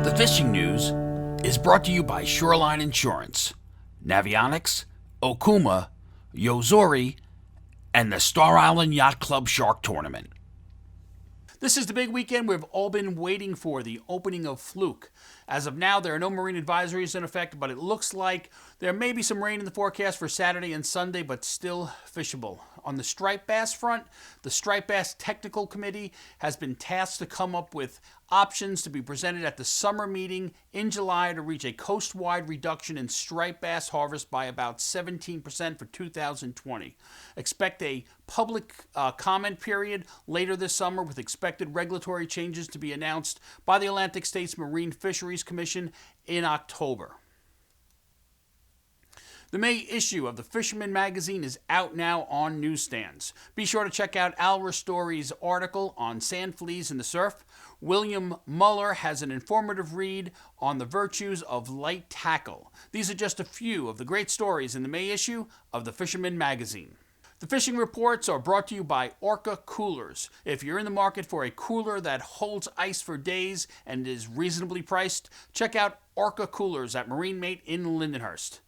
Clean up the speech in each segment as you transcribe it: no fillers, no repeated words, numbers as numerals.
The fishing news is brought to you by Shoreline Insurance, Navionics, Okuma, Yozori, and the Star Island Yacht Club Shark Tournament. This is the big weekend we've all been waiting for, the opening of Fluke. As of now, there are no marine advisories in effect, but it looks like there may be some rain in the forecast for Saturday and Sunday, but still fishable. On the striped bass front, the Striped Bass Technical Committee has been tasked to come up with options to be presented at the summer meeting in July to reach a coast-wide reduction in striped bass harvest by about 17% for 2020. Expect a public comment period later this summer with expected regulatory changes to be announced by the Atlantic States Marine Fisheries Commission in October. The May issue of the Fisherman magazine is out now on newsstands. Be sure to check out Al Ristori's article on sand fleas in the surf. William Muller has an informative read on the virtues of light tackle. These are just a few of the great stories in the May issue of the Fisherman magazine. The fishing reports are brought to you by Orca Coolers. If you're in the market for a cooler that holds ice for days and is reasonably priced, check out Orca Coolers at Marine Mate in Lindenhurst.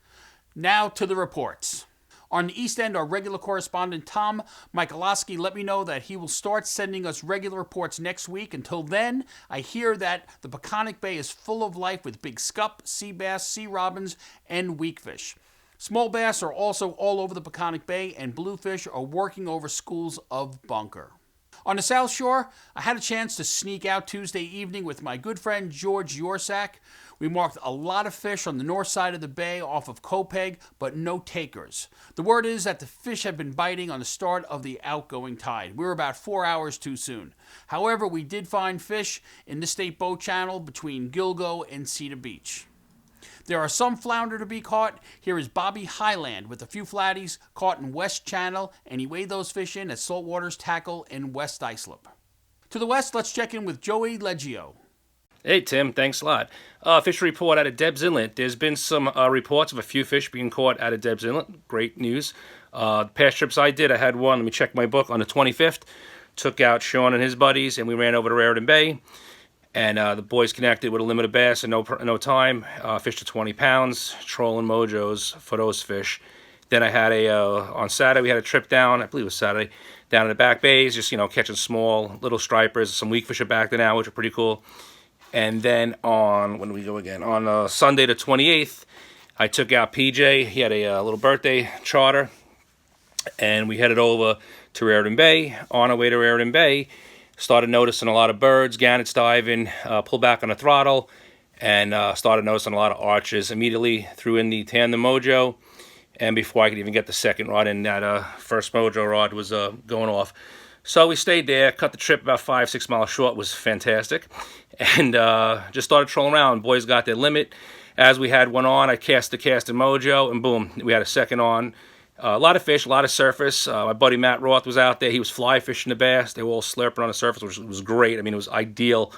Now to the reports. On the East End, our regular correspondent Tom Michalowski let me know that he will start sending us regular reports next week. Until then, I hear that the Peconic Bay is full of life with big scup, sea bass, sea robins, and weakfish. Small bass are also all over the Peconic Bay, and bluefish are working over schools of bunker. On the South Shore, I had a chance to sneak out Tuesday evening with my good friend George Yorsak. We marked a lot of fish on the north side of the bay off of Copeg, but no takers. The word is that the fish have been biting on the start of the outgoing tide. We were about 4 hours too soon. However, we did find fish in the State Boat Channel between Gilgo and Cedar Beach. There are some flounder to be caught. Here is Bobby Highland with a few flatties caught in West Channel, and he weighed those fish in at Saltwater's Tackle in West Islip. To the west, let's check in with Joey Legio. Hey, Tim. Thanks a lot. Fish report out of Deb's Inlet. There's been some reports of a few fish being caught out of Deb's Inlet. Great news. Past trips I did, I had one. Let me check my book. On the 25th, took out Sean and his buddies, and we ran over to Raritan Bay. And the boys connected with a limited bass in no time. Fished to 20 pounds, trolling mojos for those fish. Then I had on Saturday, we had a trip down, I believe it was Saturday, down in the back bays, just, catching small little stripers. Some weakfish are back there now, which are pretty cool. And then when do we go again? On Sunday the 28th, I took out PJ. He had a little birthday charter. And we headed over to Raritan Bay. On our way to Raritan Bay, started noticing a lot of birds, gannets diving, pulled back on the throttle, and started noticing a lot of arches. Immediately threw in the tandem mojo. And before I could even get the second rod in, that first mojo rod was going off. So we stayed there, cut the trip about 5-6 miles short. It was fantastic. And just started trolling around. Boys got their limit. As we had one on, I cast and mojo, and boom, we had a second on. A lot of fish, a lot of surface. My buddy Matt Roth was out there. He was fly fishing the bass. They were all slurping on the surface, which was great. I mean, it was ideal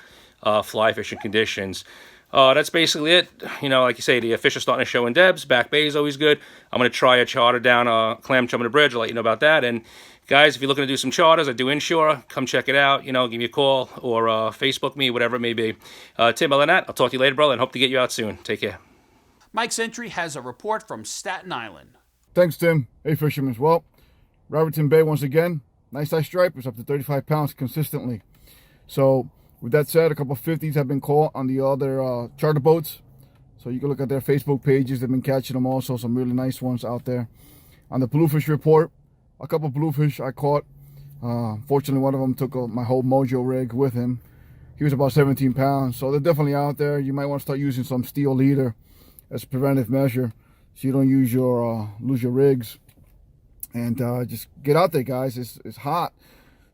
fly fishing conditions. That's basically it. Like you say, the fish are starting to show in Debs. Back Bay is always good. I'm going to try a charter down Clam Chum on the Bridge. I'll let you know about that. And guys, if you're looking to do some charters, I do inshore. Come check it out. Give me a call or Facebook me, whatever it may be. Tim, other than that, I'll talk to you later, brother, and hope to get you out soon. Take care. Mike Sentry has a report from Staten Island. Thanks, Tim. Hey, fishermen. Well, Raritan Bay once again. Nice size stripers up to 35 pounds consistently. So, with that said, a couple of 50s have been caught on the other charter boats. So you can look at their Facebook pages. They've been catching them also. Some really nice ones out there. On the bluefish report, a couple of bluefish I caught. Fortunately, one of them took my whole mojo rig with him. He was about 17 pounds. So they're definitely out there. You might want to start using some steel leader as a preventive measure, so you don't lose your rigs. And just get out there, guys. It's hot.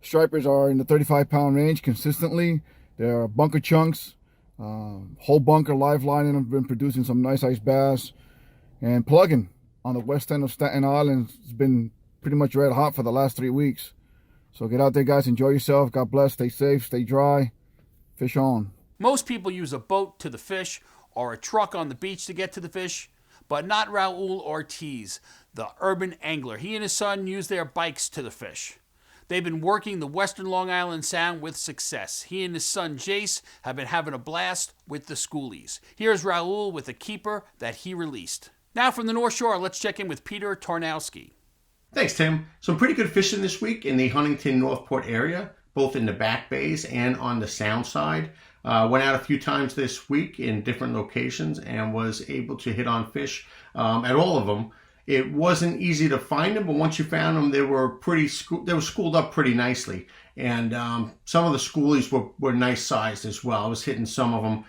Stripers are in the 35-pound range consistently. They're bunker chunks. Whole bunker live lining have been producing some nice ice bass. And plugging on the west end of Staten Island has been pretty much red hot for the last 3 weeks. So get out there, guys. Enjoy yourself. God bless. Stay safe. Stay dry. Fish on. Most people use a boat to the fish or a truck on the beach to get to the fish, but not Raul Ortiz, the urban angler. He and his son use their bikes to the fish. They've been working the western Long Island Sound with success. He and his son Jace have been having a blast with the schoolies. Here's Raul with a keeper that he released. Now from the North Shore, let's check in with Peter Tarnowski. Thanks, Tim. Some pretty good fishing this week in the Huntington Northport area, both in the back bays and on the sound side. Went out a few times this week in different locations and was able to hit on fish at all of them. It wasn't easy to find them, but once you found them, they were schooled up pretty nicely. And some of the schoolies were nice sized as well. I was hitting some of them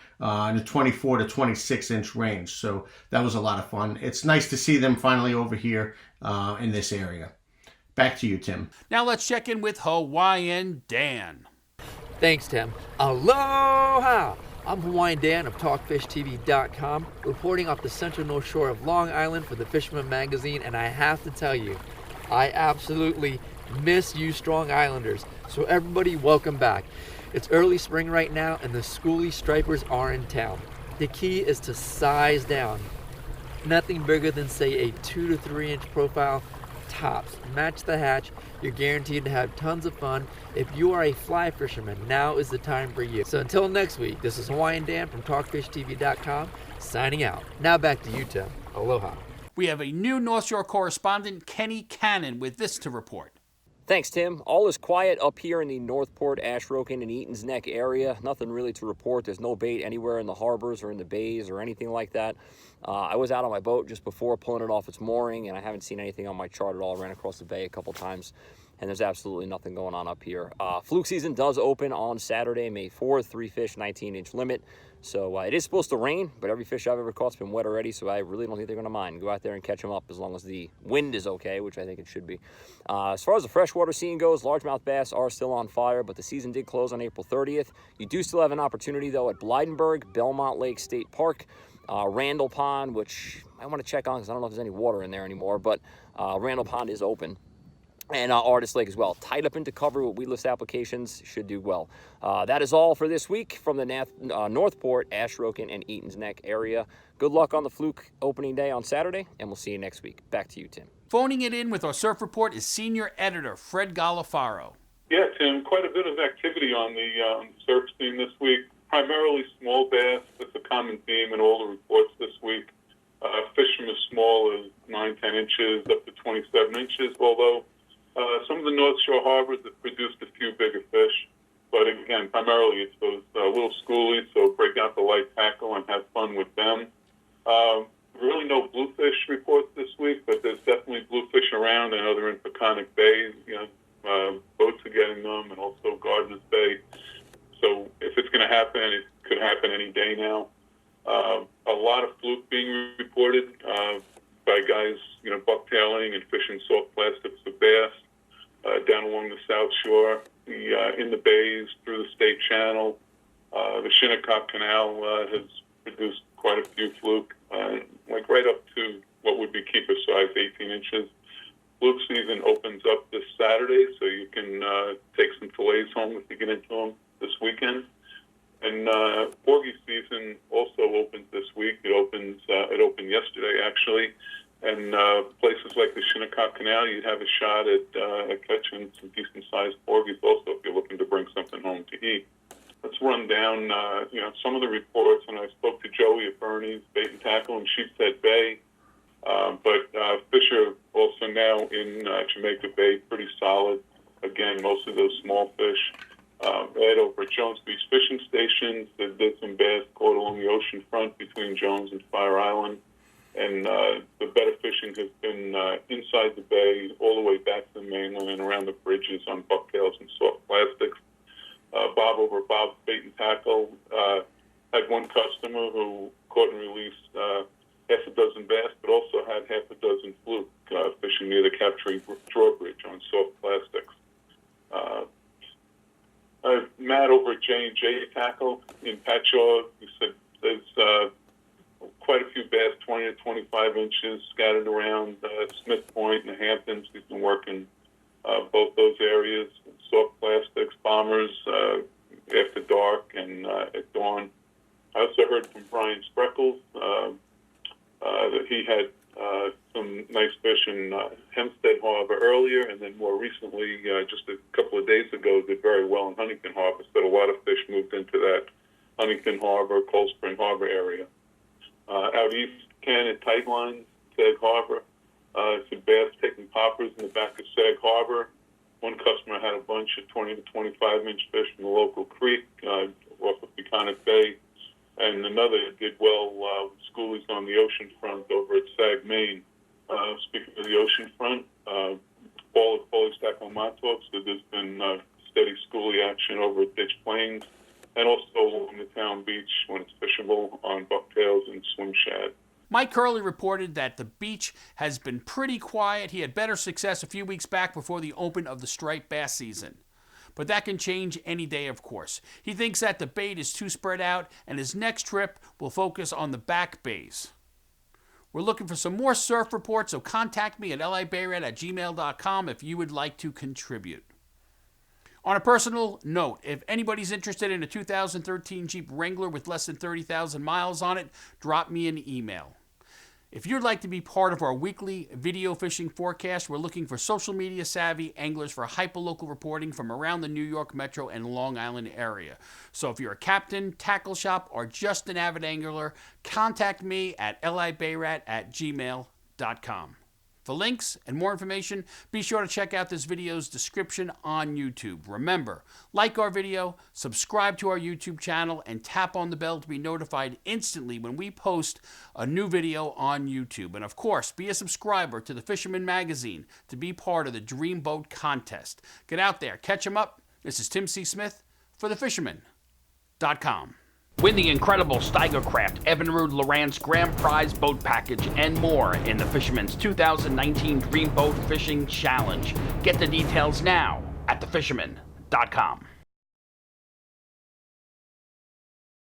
in the 24 to 26 inch range. So that was a lot of fun. It's nice to see them finally over here in this area. Back to you, Tim. Now let's check in with Hawaiian Dan. Thanks, Tim. Aloha! I'm Hawaiian Dan of TalkFishTV.com, reporting off the central North Shore of Long Island for the Fisherman magazine, and I have to tell you, I absolutely miss you Strong Islanders. So everybody, welcome back. It's early spring right now, and the schoolie stripers are in town. The key is to size down. Nothing bigger than, say, a 2 to 3 inch profile, tops. Match the hatch. You're guaranteed to have tons of fun. If you are a fly fisherman, now is the time for you. So until next week, this is Hawaiian Dan from TalkFishTV.com signing out. Now back to you, Tim. Aloha. We have a new North Shore correspondent, Kenny Cannon, with this to report. Thanks, Tim. All is quiet up here in the Northport, Ashroken, and Eaton's Neck area. Nothing really to report. There's no bait anywhere in the harbors or in the bays or anything like that. I was out on my boat just before pulling it off its mooring, and I haven't seen anything on my chart at all. I ran across the bay a couple times, and there's absolutely nothing going on up here. Fluke season does open on Saturday, May 4th, 3 fish, 19-inch limit. So it is supposed to rain, but every fish I've ever caught's been wet already, so I really don't think they're going to mind. Go out there and catch them up as long as the wind is okay, which I think it should be. As far as the freshwater scene goes, largemouth bass are still on fire, but the season did close on April 30th. You do still have an opportunity, though, at Blydenburg, Belmont Lake State Park, Randall Pond, which I want to check on because I don't know if there's any water in there anymore, but Randall Pond is open. And Artist Lake as well. Tied up into cover with weedless applications, should do well. That is all for this week from the Northport, Ashroken, and Eaton's Neck area. Good luck on the Fluke opening day on Saturday, and we'll see you next week. Back to you, Tim. Phoning it in with our surf report is senior editor Fred Golofaro. Yeah, Tim, quite a bit of activity on the surf scene this week. Primarily small bass. That's a common theme in all the reports this week. Fish from as small as 9-10 inches up to 27 inches, although some of the North Shore harbors have produced a few bigger fish. But again, primarily it's those little schoolies, so break out the light tackle and have fun with them. Really no bluefish reports this week, but there's definitely bluefish around. I know they're in Peconic Bay. Boats are getting them, and also Gardeners Bay. So if it's going to happen, it could happen any day now. A lot of fluke being reported by guys, bucktailing and fishing soft plastics of bass down along the South Shore, in the bays, through the State Channel. The Shinnecock Canal has produced quite a few fluke, right up to what would be keeper size, 18 inches. Fluke season opens up this Saturday, so you can take some fillets home if you get into them this weekend. And Porgy season also opens this week. It opened yesterday, actually. And places like the Shinnecock Canal, you'd have a shot at catching some decent-sized porgies also if you're looking to bring something home to eat. Let's run down, some of the reports. And I spoke to Joey at Bernie's Bait and Tackle in Sheepshead Bay. But fish are also now in Jamaica Bay, pretty solid. Again, most of those small fish. Right over at Jones Beach Fishing Stations, there's some bass caught along the ocean front between Jones and Fire Island. And the better fishing has been inside the bay, all the way back to the mainland and around the bridges on bucktails and soft plastics. Bob over Bob's Bait and Tackle had one customer who caught and released half a dozen bass, but also had half a dozen fluke fishing near the Captree drawbridge on soft plastics. Matt over at J&J Tackle in Patchogue, he said there's quite a few bass, 20 to 25 inches, scattered around Smith Point and the Hamptons. He's been working both those areas, soft plastics, bombers after dark and at dawn. I also heard from Brian Spreckles that he had some nice fish in Hempstead Harbor earlier, and then more recently, just a couple of days ago, did very well in Huntington Harbor. So a lot of fish moved into that Huntington Harbor, Cold Spring Harbor area. Out east, Cannon Tightline, Sag Harbor. Some bass taking poppers in the back of Sag Harbor. One customer had a bunch of 20 to 25-inch fish from the local creek off of Peconic Bay. And another did well with schoolies on the ocean front over at Sag, Maine. Speaking of the ocean front, all of Foley Stack on Montauk, so there's been steady schoolie action over at Ditch Plains, and also along the town beach when it's fishable on bucktails and swim shad. Mike Curley reported that the beach has been pretty quiet. He had better success a few weeks back before the open of the striped bass season. But that can change any day, of course. He thinks that the bait is too spread out, and his next trip will focus on the back bays. We're looking for some more surf reports, so contact me at libayrat@gmail.com if you would like to contribute. On a personal note, if anybody's interested in a 2013 Jeep Wrangler with less than 30,000 miles on it, drop me an email. If you'd like to be part of our weekly video fishing forecast, we're looking for social media savvy anglers for hyperlocal reporting from around the New York Metro and Long Island area. So if you're a captain, tackle shop, or just an avid angler, contact me at libayrat@gmail.com. For links and more information, be sure to check out this video's description on YouTube. Remember, like our video, subscribe to our YouTube channel, and tap on the bell to be notified instantly when we post a new video on YouTube. And of course, be a subscriber to the Fisherman magazine to be part of the Dream Boat Contest. Get out there, catch 'em up. This is Tim C. Smith for thefisherman.com. Win the incredible Steigercraft Evinrude Lowrance Grand Prize Boat Package and more in the Fisherman's 2019 Dream Boat Fishing Challenge. Get the details now at thefisherman.com.